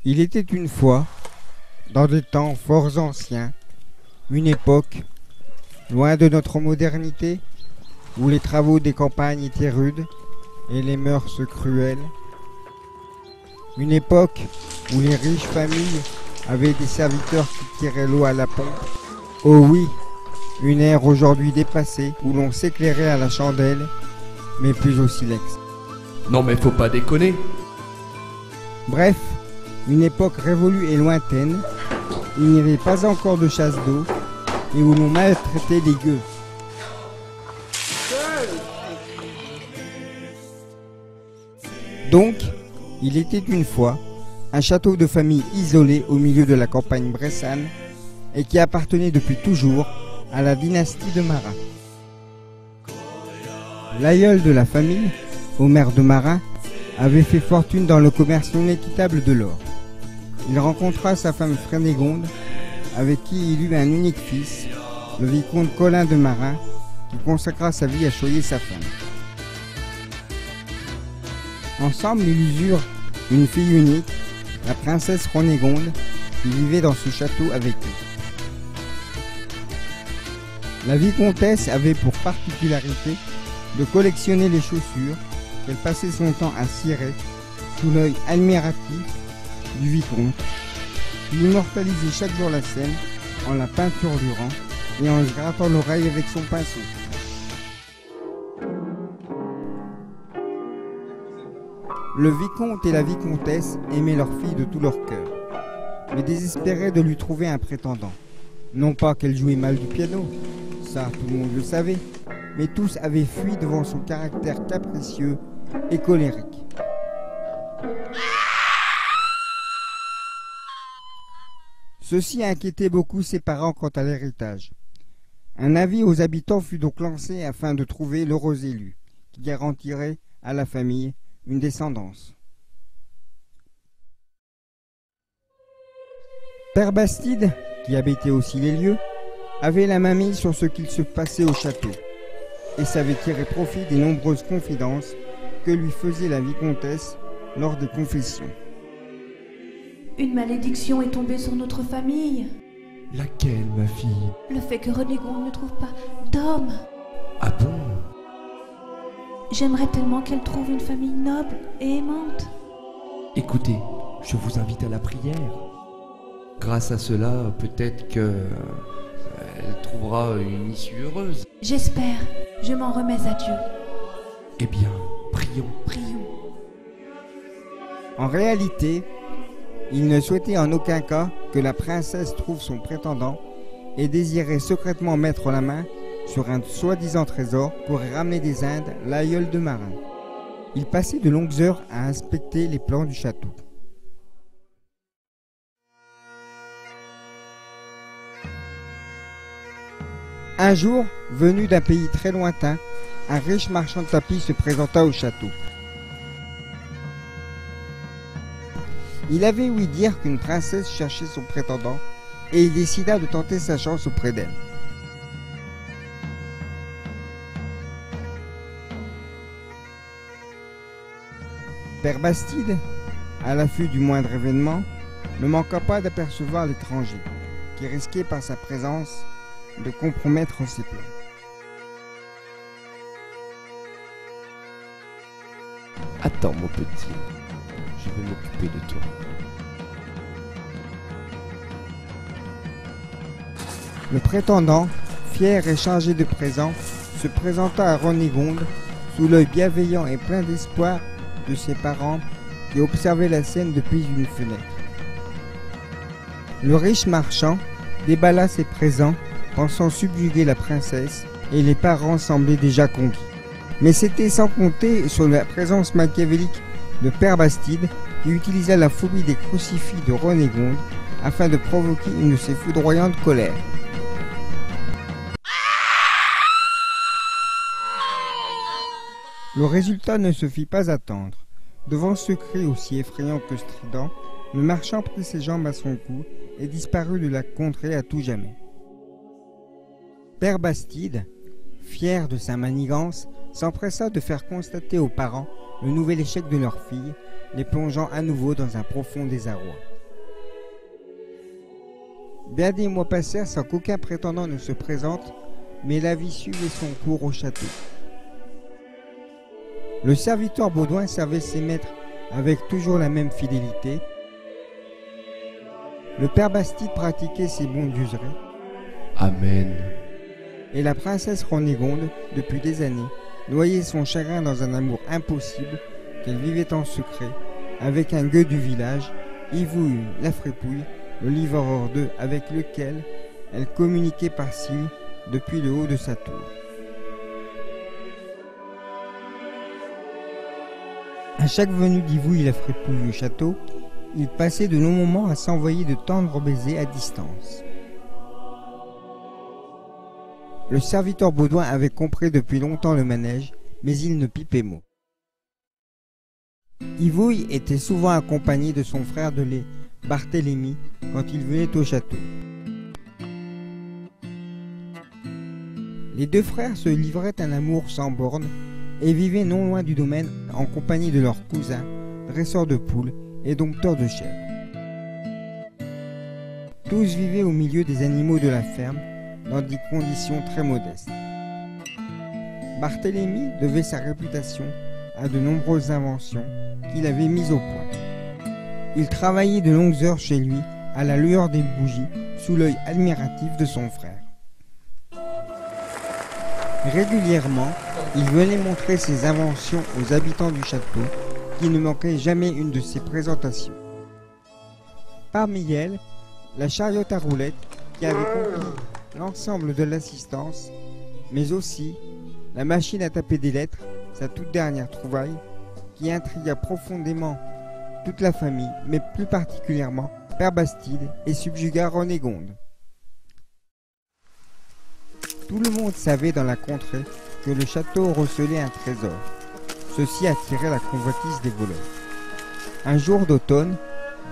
Il était une fois, dans des temps fort anciens, une époque, loin de notre modernité, où les travaux des campagnes étaient rudes et les mœurs cruelles. Une époque où les riches familles avaient des serviteurs qui tiraient l'eau à la pompe. Oh oui, une ère aujourd'hui dépassée où l'on s'éclairait à la chandelle, mais plus au silex. Non mais faut pas déconner. Bref, une époque révolue et lointaine, il n'y avait pas encore de chasse d'eau et où l'on maltraitait les gueux. Donc, il était une fois un château de famille isolé au milieu de la campagne bressane et qui appartenait depuis toujours à la dynastie de Marin. L'aïeul de la famille, Omer de Marin, avait fait fortune dans le commerce non équitable de l'or. Il rencontra sa femme Frénégonde, avec qui il eut un unique fils, le vicomte Colin de Marin, qui consacra sa vie à choyer sa femme. Ensemble, ils eurent une fille unique, la princesse Renégonde, qui vivait dans ce château avec eux. La vicomtesse avait pour particularité de collectionner les chaussures qu'elle passait son temps à cirer sous l'œil admiratif du vicomte, qui immortalisait chaque jour la scène en la peinturlurant et en se grattant l'oreille avec son pinceau. Le vicomte et la vicomtesse aimaient leur fille de tout leur cœur, mais désespéraient de lui trouver un prétendant. Non pas qu'elle jouait mal du piano, ça tout le monde le savait, mais tous avaient fui devant son caractère capricieux et colérique. Ceci inquiétait beaucoup ses parents quant à l'héritage. Un avis aux habitants fut donc lancé afin de trouver l'heureux élu, qui garantirait à la famille une descendance. Père Bastide, qui habitait aussi les lieux, avait la main mise sur ce qu'il se passait au château, et savait tirer profit des nombreuses confidences que lui faisait la vicomtesse lors des confessions. Une malédiction est tombée sur notre famille. Laquelle, ma fille? Le fait que Renégonde ne trouve pas d'homme. Ah bon? J'aimerais tellement qu'elle trouve une famille noble et aimante. Écoutez, je vous invite à la prière. Grâce à cela, peut-être que elle trouvera une issue heureuse. J'espère. Je m'en remets à Dieu. Eh bien, prions. Prions. En réalité, il ne souhaitait en aucun cas que la princesse trouve son prétendant et désirait secrètement mettre la main sur un soi-disant trésor pour ramener des Indes l'aïeul de Marin. Il passait de longues heures à inspecter les plans du château. Un jour, venu d'un pays très lointain, un riche marchand de tapis se présenta au château. Il avait ouï dire qu'une princesse cherchait son prétendant et il décida de tenter sa chance auprès d'elle. Père Bastide, à l'affût du moindre événement, ne manqua pas d'apercevoir l'étranger, qui risquait par sa présence de compromettre ses plans. Attends, mon petit. Je vais m'occuper de toi. Le prétendant, fier et chargé de présents, se présenta à Renégonde sous l'œil bienveillant et plein d'espoir de ses parents qui observaient la scène depuis une fenêtre. Le riche marchand déballa ses présents, pensant subjuguer la princesse, et les parents semblaient déjà conquis. Mais c'était sans compter sur la présence machiavélique de Père Bastide, qui utilisa la phobie des crucifix de Renégonde afin de provoquer une de ses foudroyantes colères. Le résultat ne se fit pas attendre. Devant ce cri aussi effrayant que strident, le marchand prit ses jambes à son cou et disparut de la contrée à tout jamais. Père Bastide, fier de sa manigance, s'empressa de faire constater aux parents le nouvel échec de leur fille, les plongeant à nouveau dans un profond désarroi. Bien des mois passèrent sans qu'aucun prétendant ne se présente, mais la vie suivait son cours au château. Le serviteur Baudouin servait ses maîtres avec toujours la même fidélité. Le père Bastide pratiquait ses bons d'userie. Amen. Et la princesse Ronégonde, depuis des années, noyait son chagrin dans un amour impossible qu'elle vivait en secret avec un gueux du village, Yvouille la Frépouille, le livreur d'œufs avec lequel elle communiquait par signes depuis le haut de sa tour. À chaque venue d'Yvouille la Frépouille au château, il passait de longs moments à s'envoyer de tendres baisers à distance. Le serviteur Baudouin avait compris depuis longtemps le manège, mais il ne pipait mot. Yvouille était souvent accompagné de son frère de lait, Barthélemy, quand il venait au château. Les deux frères se livraient un amour sans bornes et vivaient non loin du domaine en compagnie de leurs cousins, dresseurs de poules et dompteurs de chèvres. Tous vivaient au milieu des animaux de la ferme, dans des conditions très modestes. Barthélemy devait sa réputation à de nombreuses inventions qu'il avait mises au point. Il travaillait de longues heures chez lui, à la lueur des bougies, sous l'œil admiratif de son frère. Régulièrement, il venait montrer ses inventions aux habitants du château, qui ne manquaient jamais une de ses présentations. Parmi elles, la chariote à roulettes, qui avait conquis l'ensemble de l'assistance, mais aussi la machine à taper des lettres, sa toute dernière trouvaille, qui intrigua profondément toute la famille, mais plus particulièrement Père Bastide, et subjugua Ronégonde. Tout le monde savait dans la contrée que le château recelait un trésor. Ceci attirait la convoitise des voleurs. Un jour d'automne,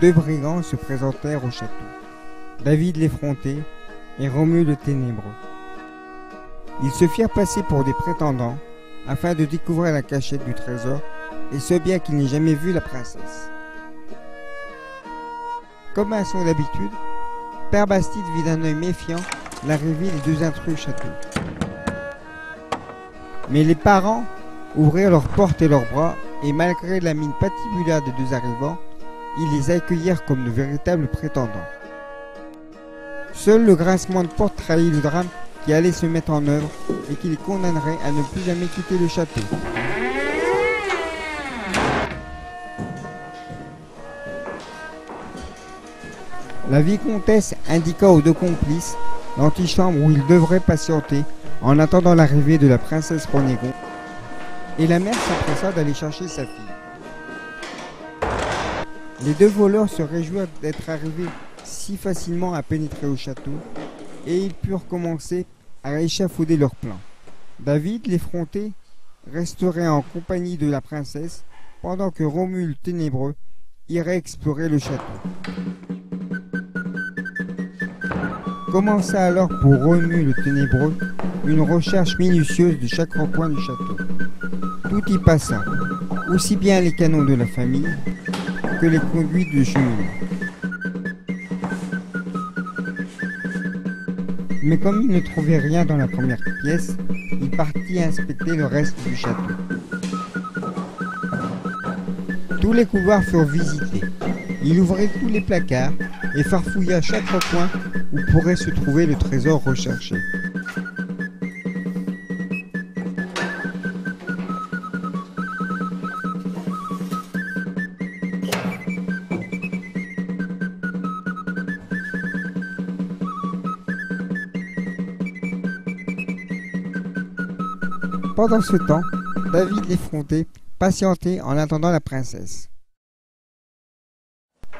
deux brigands se présentèrent au château. David l'Effronté et Romuald le Ténébreux. Ils se firent passer pour des prétendants afin de découvrir la cachette du trésor, et ce bien qu'ils n'aient jamais vu la princesse. Comme à son habitude, Père Bastide vit d'un œil méfiant l'arrivée des deux intrus au château. Mais les parents ouvrirent leurs portes et leurs bras, et malgré la mine patibulaire des deux arrivants, ils les accueillirent comme de véritables prétendants. Seul le grincement de porte trahit le drame qui allait se mettre en œuvre et qui les condamnerait à ne plus jamais quitter le château. La vicomtesse indiqua aux deux complices l'antichambre où ils devraient patienter en attendant l'arrivée de la princesse Ronégonde, et la mère s'empressa d'aller chercher sa fille. Les deux voleurs se réjouirent d'être arrivés si facilement à pénétrer au château, et ils purent commencer à échafauder leur plan. David, l'Effronté, resterait en compagnie de la princesse, pendant que Romuald Ténébreux irait explorer le château. Commença alors pour Romuald Ténébreux une recherche minutieuse de chaque recoin du château. Tout y passa, aussi bien les canons de la famille que les conduits de cheminée. Mais comme il ne trouvait rien dans la première pièce, il partit inspecter le reste du château. Tous les couloirs furent visités. Il ouvrit tous les placards et farfouilla chaque recoin où pourrait se trouver le trésor recherché. Pendant ce temps, David l'Effronté patientait en attendant la princesse.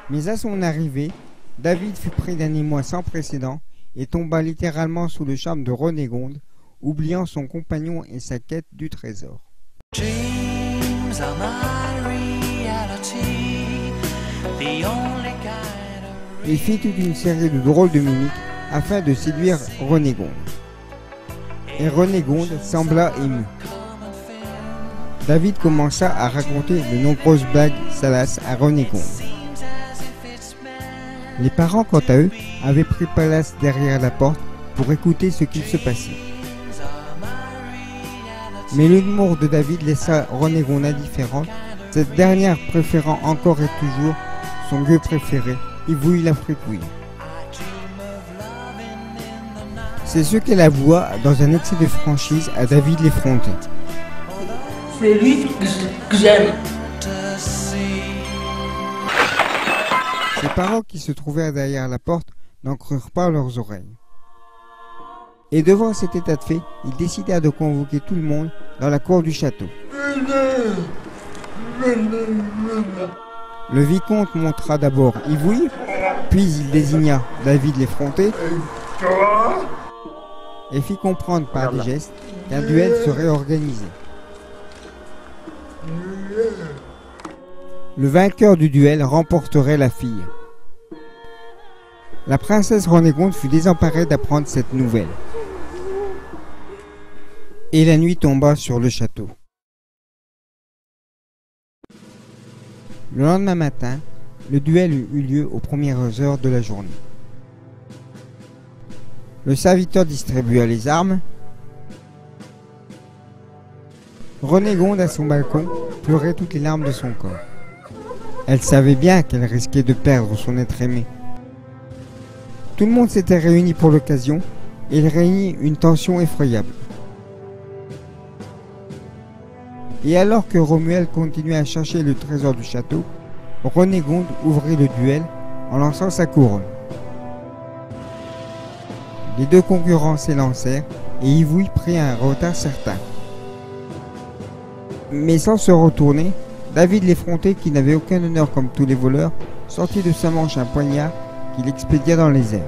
Mais à son arrivée, David fut pris d'un émoi sans précédent et tomba littéralement sous le charme de Ronégonde, oubliant son compagnon et sa quête du trésor. Il fit toute une série de drôles de mimiques afin de séduire Ronégonde. Et Ronégonde sembla émue. David commença à raconter de nombreuses blagues salaces à Ronégonde. Les parents, quant à eux, avaient pris place derrière la porte pour écouter ce qu'il se passait. Mais l'humour de David laissa Renégonde indifférente, cette dernière préférant encore et toujours son gueux préféré, Ivouille la fripouille. C'est ce qu'elle avoua dans un excès de franchise à David l'effronté. C'est lui que j'aime. Ses parents qui se trouvèrent derrière la porte n'en crurent pas leurs oreilles. Et devant cet état de fait, ils décidèrent de convoquer tout le monde dans la cour du château. Le vicomte montra d'abord Ivouille, puis il désigna David l'effronté et fit comprendre par des gestes qu'un duel serait organisé. Le vainqueur du duel remporterait la fille. La princesse Renégonde fut désemparée d'apprendre cette nouvelle. Et la nuit tomba sur le château. Le lendemain matin, le duel eut lieu aux premières heures de la journée. Le serviteur distribua les armes. Renégonde, à son balcon, pleurait toutes les larmes de son corps. Elle savait bien qu'elle risquait de perdre son être aimé. Tout le monde s'était réuni pour l'occasion et il régnait une tension effroyable. Et alors que Romuald continuait à chercher le trésor du château, Renégonde ouvrit le duel en lançant sa couronne. Les deux concurrents s'élancèrent et Ivouille prit un retard certain. Mais sans se retourner, David l'effronté, qui n'avait aucun honneur comme tous les voleurs, sortit de sa manche un poignard qu'il expédia dans les airs.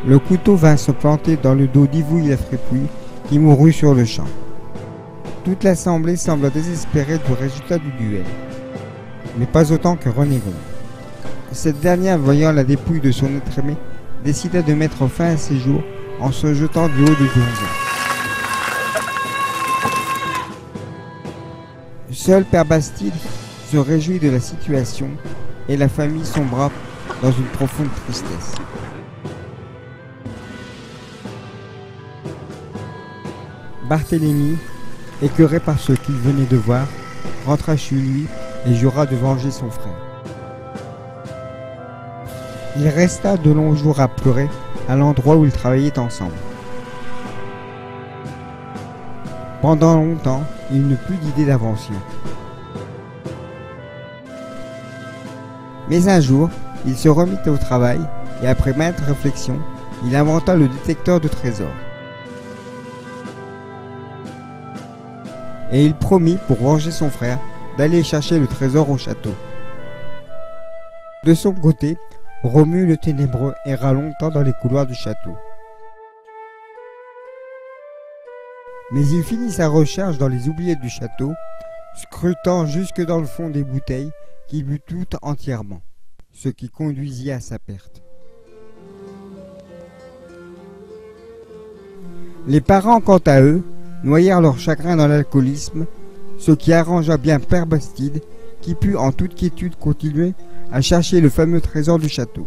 Le couteau vint se planter dans le dos d'Ivouille la fripouille, qui mourut sur le champ. Toute l'assemblée sembla désespérée du résultat du duel, mais pas autant que Renégonde. Cette dernière, voyant la dépouille de son être aimé, décida de mettre fin à ses jours en se jetant du haut du donjon. Seul Père Bastide se réjouit de la situation et la famille sombra dans une profonde tristesse. Barthélemy, écœuré par ce qu'il venait de voir, rentra chez lui et jura de venger son frère. Il resta de longs jours à pleurer à l'endroit où ils travaillaient ensemble. Pendant longtemps, il n'eut plus d'idée d'invention. Mais un jour, il se remit au travail et après maintes réflexions, il inventa le détecteur de trésors. Et il promit, pour venger son frère, d'aller chercher le trésor au château. De son côté, Romu le Ténébreux erra longtemps dans les couloirs du château. Mais il finit sa recherche dans les oubliettes du château, scrutant jusque dans le fond des bouteilles qu'il but toutes entièrement, ce qui conduisit à sa perte. Les parents, quant à eux, noyèrent leur chagrin dans l'alcoolisme, ce qui arrangea bien Père Bastide, qui put en toute quiétude continuer à chercher le fameux trésor du château.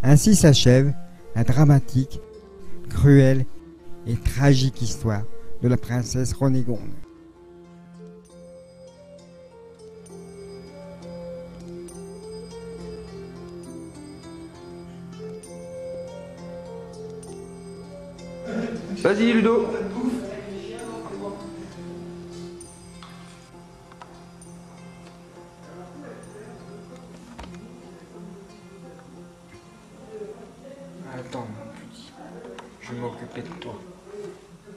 Ainsi s'achève la dramatique, cruelle et tragique histoire de la princesse Renégonde. Vas-y, Ludo. Attends, mon petit, je vais m'occuper de toi.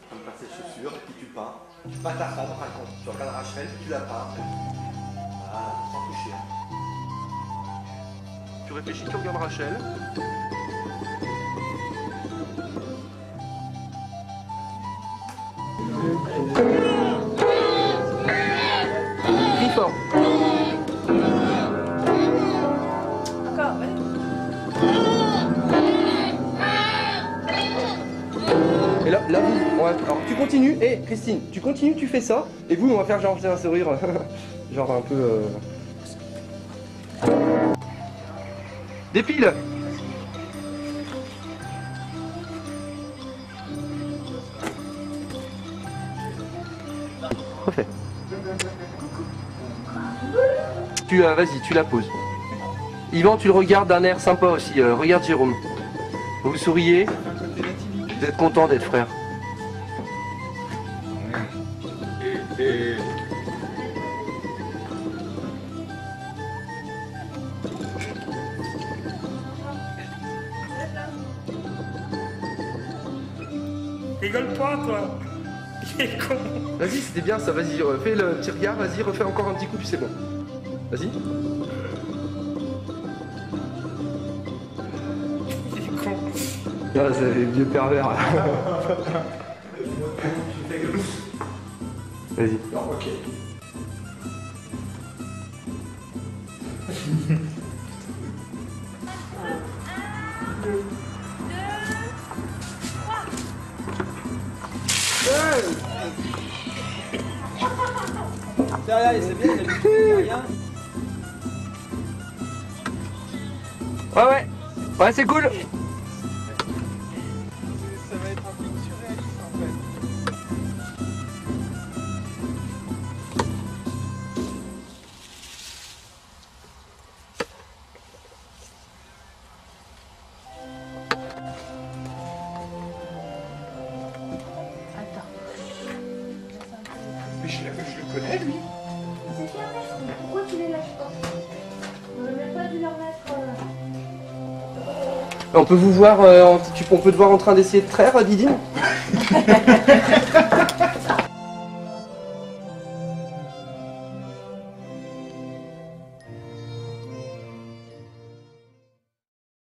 Tu passes tes chaussures, et puis tu pars. Tu vas t'attendre, raconte. Tu regardes Rachel, tu la pars. Voilà, sans toucher. Tu réfléchis, tu regardes Rachel. Crie fort. Encore, ouais. Et là, vous, Bon, alors tu continues, et Christine, tu continues, tu fais ça, et vous, on va faire genre un sourire, genre un peu... Dépile. Refais. Vas-y, tu la poses. Yvan, tu le regardes d'un air sympa aussi. Regarde Jérôme. Vous souriez. Vous êtes content d'être frère. Rigole pas, toi. Il est con. Vas-y, c'était bien ça. Vas-y, fais le petit regard. Vas-y, refais encore un petit coup, puis c'est bon. Vas-y. Il est con. Ah, c'est les vieux pervers. Vas-y. Ok. C'est bien, rien. Ouais, c'est cool. Ça va être un truc surréaliste en fait. Mais je le connais lui. C'est fermé, pourquoi tu les lâches pas? On n'aurait pas dû leur mettre. On peut vous voir, on peut te voir en train d'essayer de traire, Didine.